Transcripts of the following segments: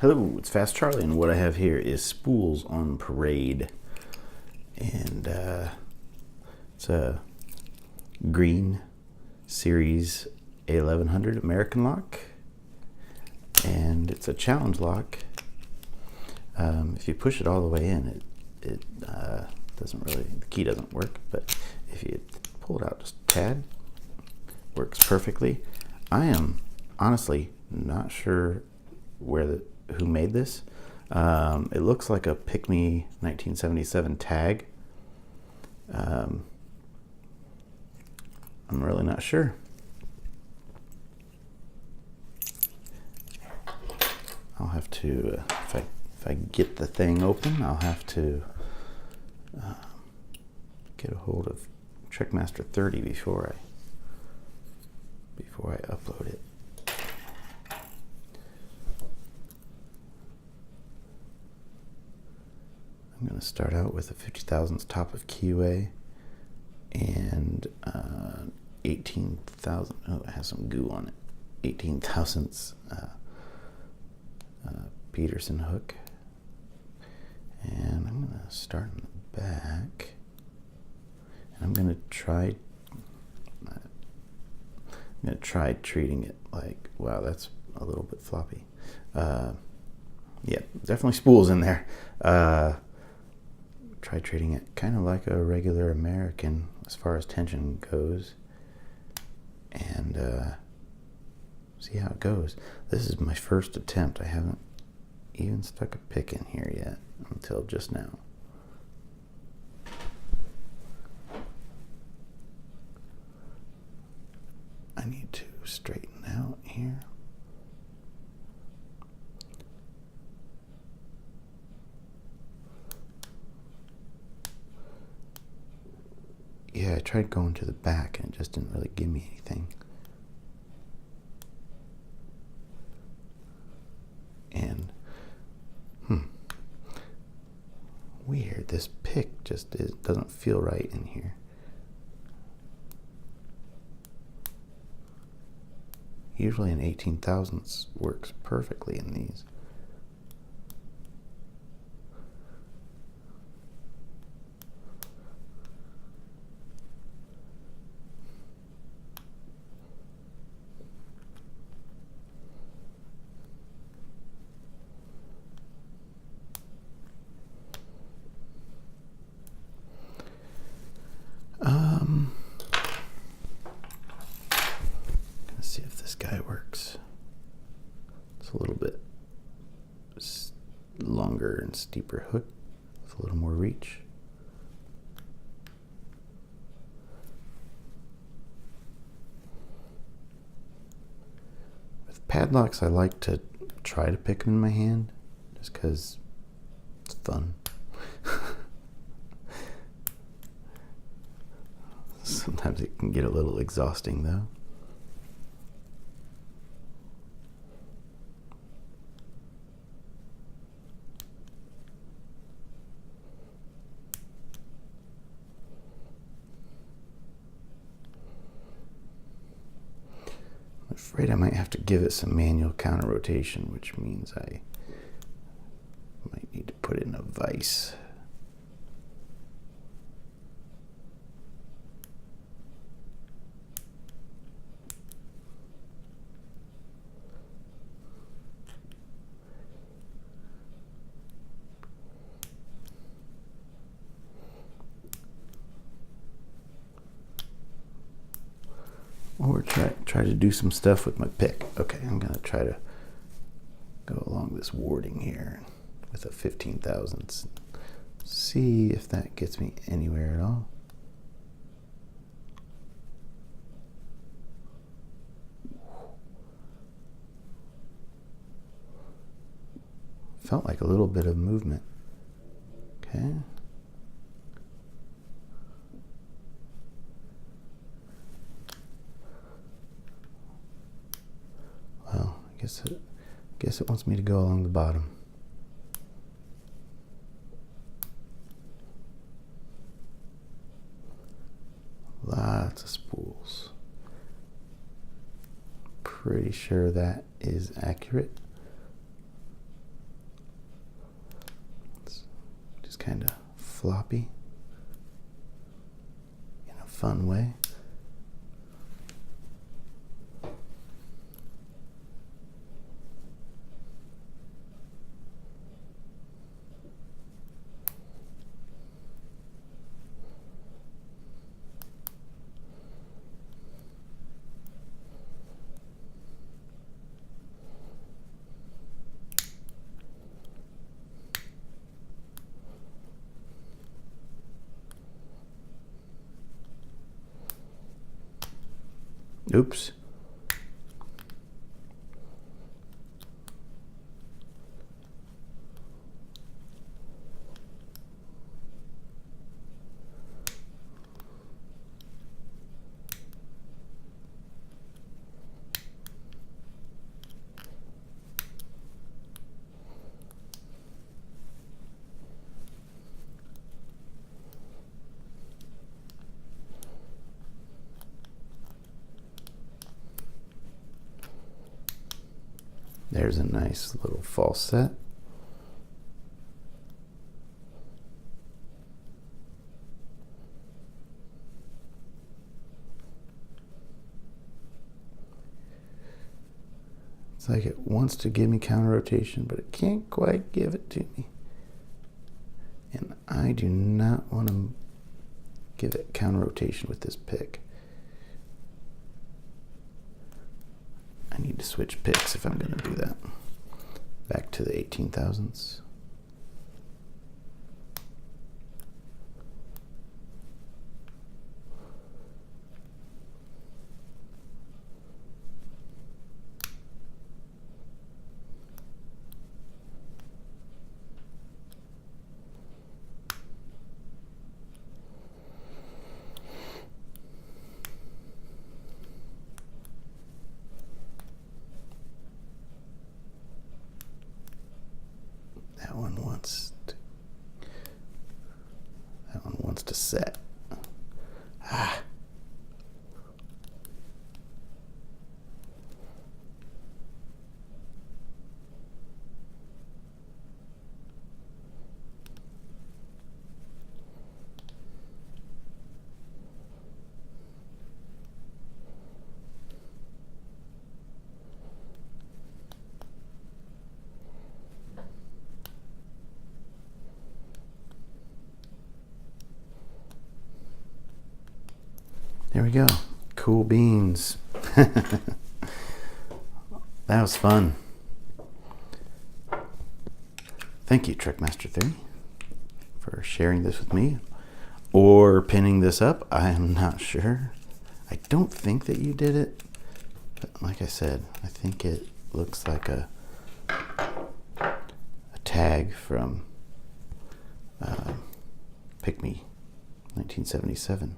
Hello, it's Fast Charlie, and what I have here is Spools on Parade. And it's a green Series A1100 American lock. And it's a challenge lock. If you push it all the way in, it doesn't really, the key doesn't work. But if you pull it out just a tad, works perfectly. I am honestly not sure who made this. It looks like a Pick Me 1977 tag. I'm really not sure. I'll have to, if I get the thing open, I'll have to get a hold of Trekmaster30 before I upload it. I'm going to start out with a 50 thousandths top of QA and 18,000. Oh, it has some goo on it. 18 thousandths Peterson hook, and I'm going to start in the back. And I'm going to try treating it like, wow, that's a little bit floppy. Yeah, definitely spools in there. Try treating it kind of like a regular American as far as tension goes, and see how it goes. This is my first attempt. I haven't even stuck a pick in here yet until just now. I need to straighten out here. Yeah, I tried going to the back and it just didn't really give me anything. And, weird, this pick just doesn't feel right in here. Usually an 18 thousandths works perfectly in these. Let's see if this guy works. It's a little bit longer and steeper hook with a little more reach. With padlocks, I like to try to pick them in my hand just because it's fun. Sometimes it can get a little exhausting though. I'm afraid I might have to give it some manual counter rotation, which means I might need to put in a vise. Or try to do some stuff with my pick. Okay, I'm gonna try to go along this warding here with a 15 thousandths. See if that gets me anywhere at all. Felt like a little bit of movement. Okay. Well, I guess it wants me to go along the bottom. Lots of spools. Pretty sure that is accurate. kind of floppy in a fun way. Oops. There's a nice little false set. It's like it wants to give me counter rotation, but it can't quite give it to me. And I do not want to give it counter rotation with this pick. I need to switch picks if I'm going to do that. Back to the 18,000s. That one wants to set. Ah. There we go. Cool beans. That was fun. Thank you, Trekmaster30, for sharing this with me or pinning this up. I am not sure. I don't think that you did it, but like I said, I think it looks like a tag from Pick Me 1977.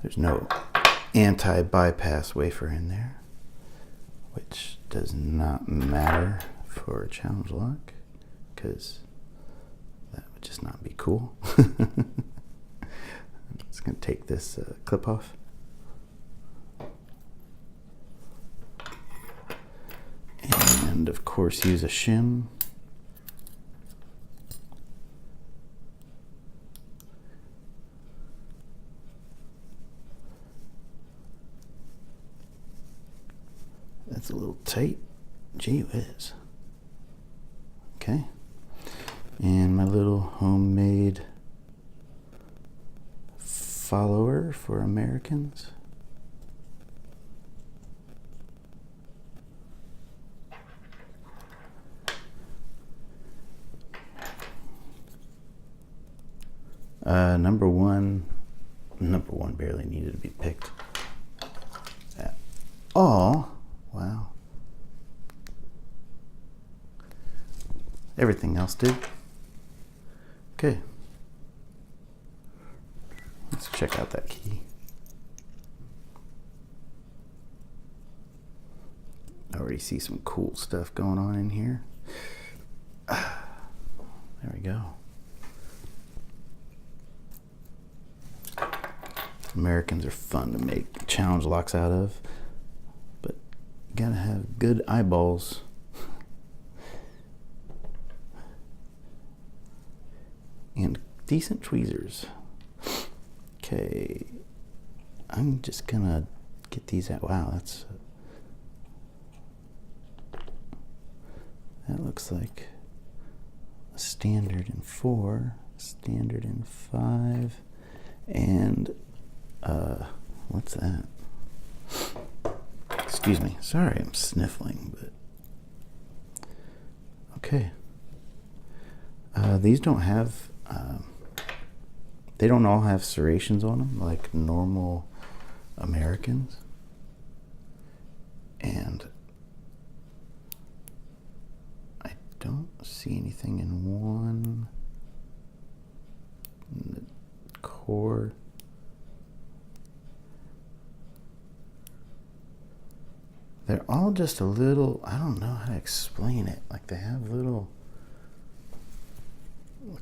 There's no anti-bypass wafer in there, which does not matter for a challenge lock, because that would just not be cool. I'm just going to take this clip off. And of course use a shim. That's a little tight. Gee whiz. Okay. And my little homemade follower for Americans. Number one barely needed to be picked at all. Wow. Everything else did. Okay. Let's check out that key. I already see some cool stuff going on in here. There we go. Americans are fun to make challenge locks out of, but you gotta have good eyeballs. And decent tweezers. Okay, I'm just gonna get these out. Wow, that looks like a standard in 4, standard in 5, and what's that? Excuse me, sorry, I'm sniffling, but okay. These don't have, they don't all have serrations on them like normal Americans. And I don't see anything in one. In the core. They're all just a little, I don't know how to explain it. Like they have little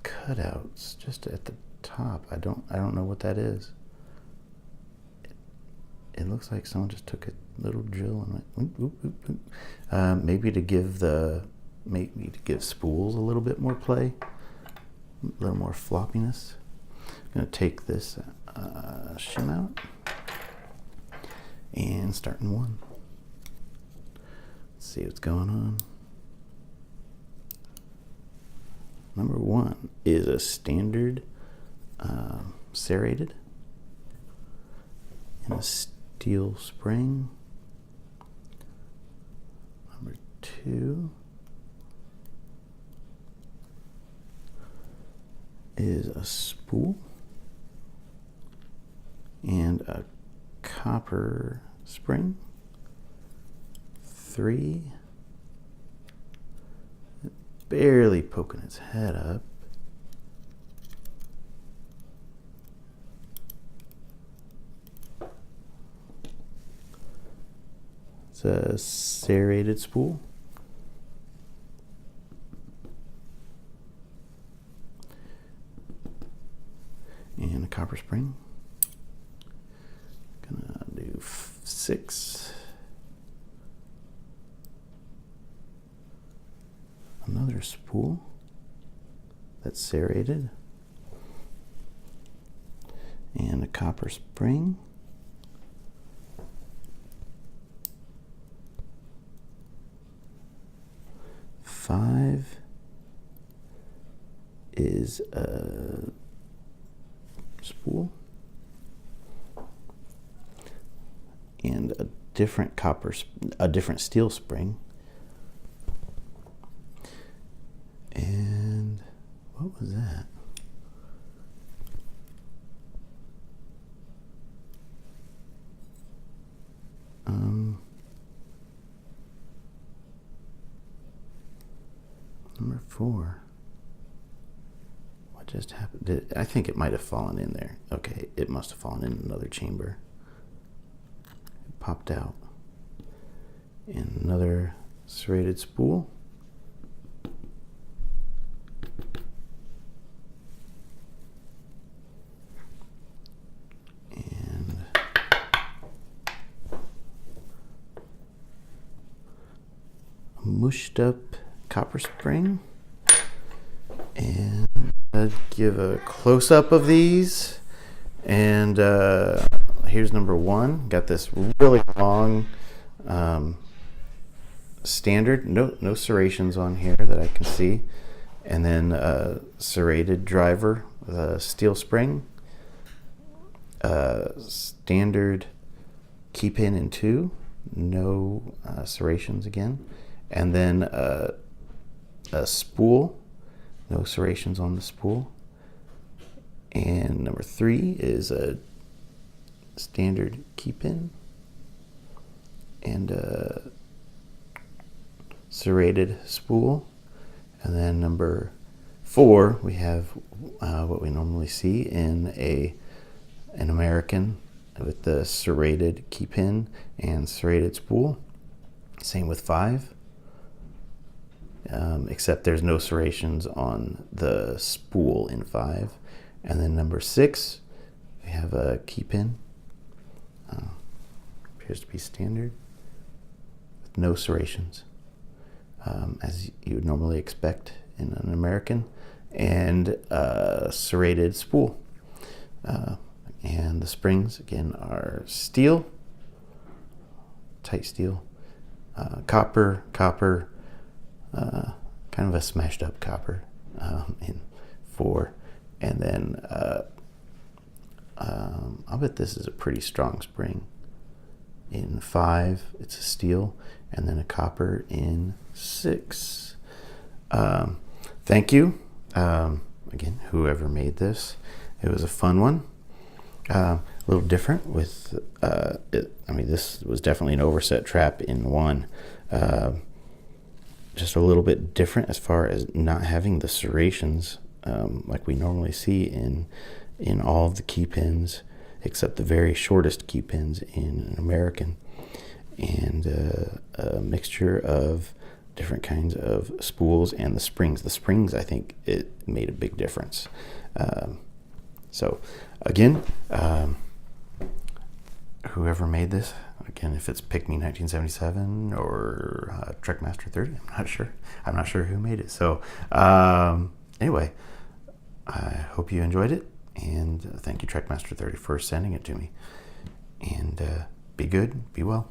cutouts just at the top. I don't know what that is. It looks like someone just took a little drill and went oop, oop, oop. Maybe to give spools a little bit more play, a little more floppiness. I'm gonna take this shim out and start in 1. Let's see what's going on. Number 1 is a standard serrated and a steel spring. Number 2 is a spool and a copper spring. 3, barely poking its head up. It's a serrated spool. And a copper spring. Gonna do 6. Another spool that's serrated. And a copper spring. Five is a spool and a different steel spring. And what was that? Number 4. What just happened? I think it might have fallen in there. Okay, it must have fallen in another chamber. It popped out. And another serrated spool. And a mushed up copper spring. And I'll give a close-up of these. And here's number 1. Got this really long standard, no serrations on here that I can see. And then a serrated driver with a steel spring. Standard key pin in 2, no serrations again. And then a spool, no serrations on the spool. And number 3 is a standard key pin and a serrated spool. And then number 4, we have what we normally see in an American with the serrated key pin and serrated spool. Same with 5. Except there's no serrations on the spool in 5. And then number 6, we have a key pin Appears to be standard with no serrations, as you would normally expect in an American, and serrated spool. And the springs again are steel, tight steel, copper, kind of a smashed up copper in 4, and then I'll bet this is a pretty strong spring. In 5, it's a steel, and then a copper in 6. Thank you, again, whoever made this. It was a fun one. A little different with it. I mean, this was definitely an overset trap in 1. Just a little bit different as far as not having the serrations like we normally see in all of the key pins, except the very shortest key pins in an American, and a mixture of different kinds of spools and the springs. The springs, I think, it made a big difference. So again, whoever made this, again, if it's Pick Me 1977 or Trekmaster30, I'm not sure who made it. So anyway, I hope you enjoyed it, and thank you, Trekmaster30, for sending it to me. And be good, be well.